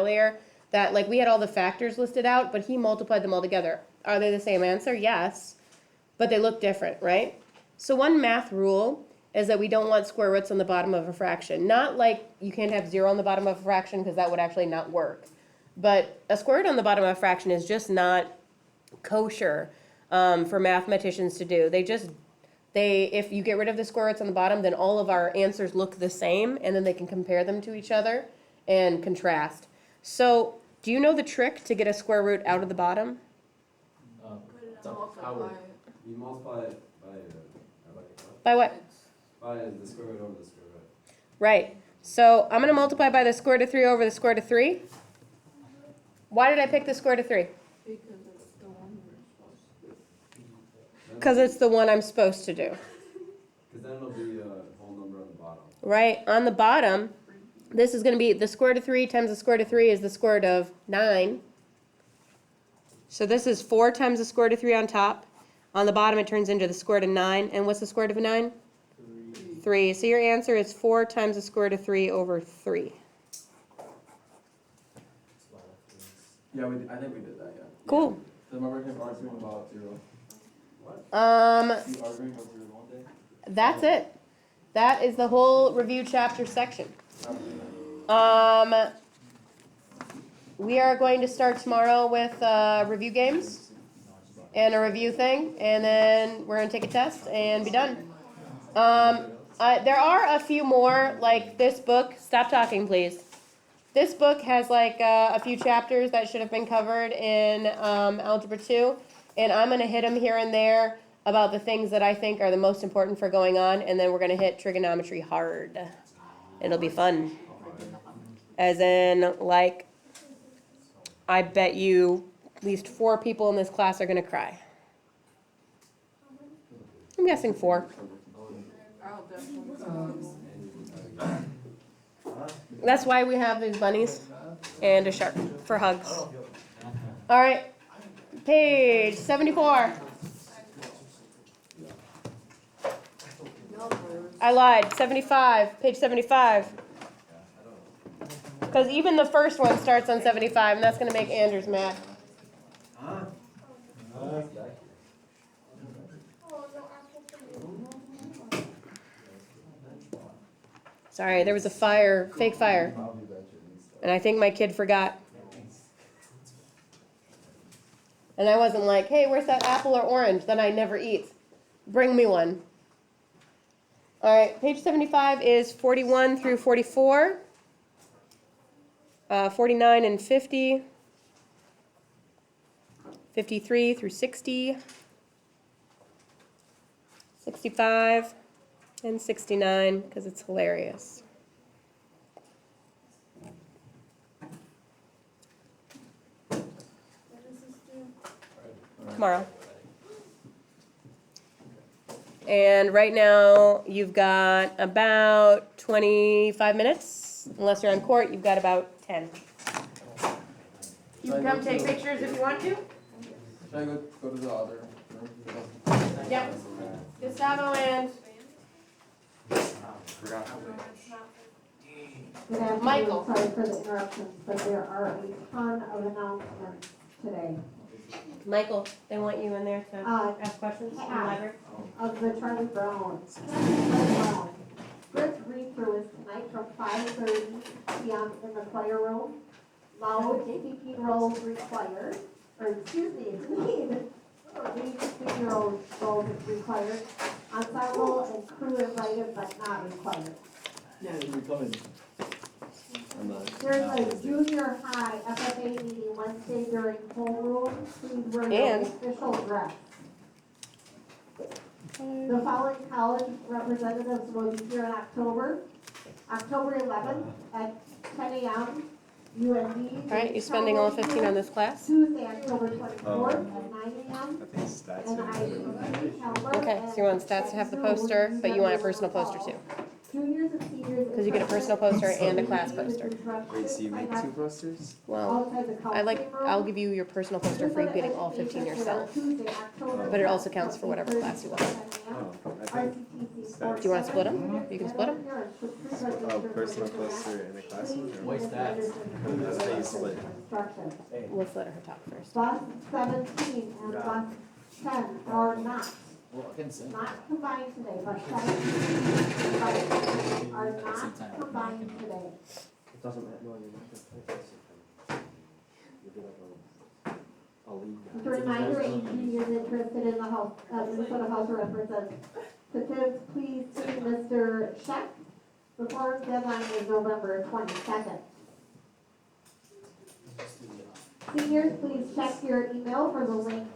earlier, that like we had all the factors listed out, but he multiplied them all together. Are they the same answer? Yes, but they look different, right? So one math rule is that we don't want square roots on the bottom of a fraction. Not like you can't have 0 on the bottom of a fraction because that would actually not work. But a square root on the bottom of a fraction is just not kosher for mathematicians to do. If you get rid of the square roots on the bottom, then all of our answers look the same, and then they can compare them to each other and contrast. So, do you know the trick to get a square root out of the bottom? You multiply it By what? by the square root over the square root. Right. So, I'm going to multiply by the square root of 3 over the square root of 3. Why did I pick the square root of 3? Because it's the one I'm supposed to do. Because then it'll be a whole number on the bottom. Right, on the bottom, this is going to be the square root of 3 times the square root of 3 is the square root of 9. So this is 4 times the square root of 3 on top. On the bottom, it turns into the square root of 9. And what's the square root of 9? 3. So your answer is 4 times the square root of 3 over 3. Yeah, I think we did that, yeah. Cool. Remember him arguing about 0? What? He arguing about 0 one day? That's it. That is the whole review chapter section. We are going to start tomorrow with review games and a review thing, and then we're going to take a test and be done. There are a few more, like this book. Stop talking, please. This book has like a few chapters that should have been covered in Algebra 2, and I'm going to hit them here and there about the things that I think are the most important for going on, and then we're going to hit trigonometry hard. It'll be fun. As in, like, I bet you at least 4 people in this class are going to cry. I'm guessing 4. That's why we have these bunnies and a shark for hugs. All right, page 74. I lied, 75, page 75. Because even the first one starts on 75, and that's going to make Anders mad. Sorry, there was a fire, fake fire. And I think my kid forgot. And I wasn't like, hey, where's that apple or orange that I never eat? Bring me one. All right, page 75 is 41 through 44, 49 and 50, 53 through 60, 65, and 69, because it's hilarious. Tomorrow. And right now, you've got about 25 minutes. Unless you're on court, you've got about 10. You can come take pictures if you want to. Should I go to the other room? Yep. Gustavo and Michael. Sorry for the interruptions, but there are a ton of announcements today. Michael, they want you in there to ask questions in the library. Of the Charlie Brown. First read-through is tonight from 5:30 p.m. in the choir room. Loud speaking roles required, or excuse me, speaking roles required. Ensemble and crew invited but not required. There's a junior high FFA meeting Wednesday during homeroom. Please wear your official dress. The following college representatives will be here in October. October 11th at 10 a.m. UND. All right, you spending all 15 on this class? Tuesday, October 24th at 9 a.m. Okay, so you want stats to have the poster, but you want a personal poster too. Juniors and seniors. Because you get a personal poster and a class poster. Wait, so you make 2 posters? Well, I'll give you your personal poster for you getting all 15 yourself. But it also counts for whatever class you want. Oh, I RCTC Sports. Do you wanna split 'em? You can split 'em. Oh, personal poster in the classroom? Or Waste that. that's how you split. Let's let her talk first. Bus 17 and bus 10 are not combined today, but 17 are not combined today. It doesn't matter, no, you're not gonna play this. You'll be like a league guy. Just a reminder, any juniors interested in the House, Minnesota House of Representatives, please see Mr. Scheck. The form deadline is November 22nd. Seniors, please check your email for the link,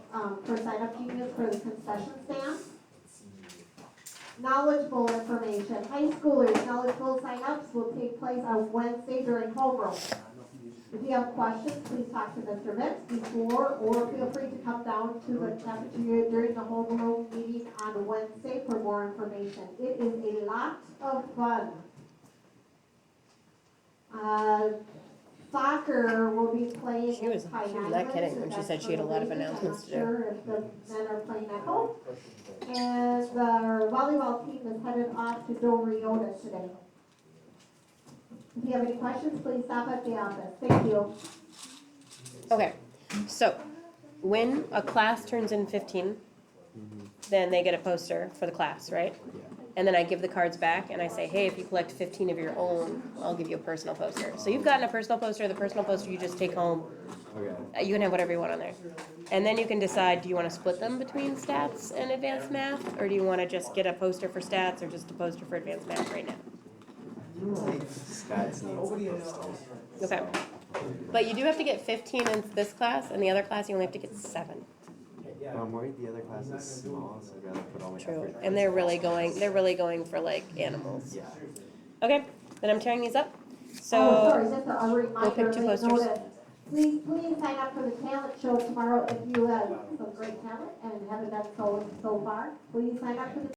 for sign-up units for the concession stand. Knowledge bowl information. High schoolers, knowledge bowl sign-ups will take place on Wednesday during homeroom. If you have questions, please talk to Mr. Vince before, or feel free to come down to the cafeteria during the homeroom meeting on Wednesday for more information. It is a lot of fun. Soccer will be playing She in was Pine not Island. kidding when she said she had a lot of announcements to do. I'm not sure if the men are playing at home. And our volleyball team is headed off to Dover Yoda today. If you have any questions, please stop at the office. Thank you. Okay, so when a class turns in 15, then they get a poster for the class, right? And then I give the cards back and I say, hey, if you collect 15 of your own, I'll give you a personal poster. So you've gotten a personal poster, the personal poster you just take home. Okay. You can have whatever you want on there. And then you can decide, do you want to split them between stats and advanced math? Or do you want to just get a poster for stats or just a poster for advanced math right now? Stats needs a poster. Okay. But you do have to get 15 in this class, and the other class you only have to get 7. But I'm worried the other class is small, so I'd rather put all my True. effort. And they're really going for like animals. Yeah. Okay, then I'm tearing these up. Oh, So, sorry, just a reminder, pick two late posters. notice. Please sign up for the talent show tomorrow if you have some great talent and haven't done so far. Please sign up for the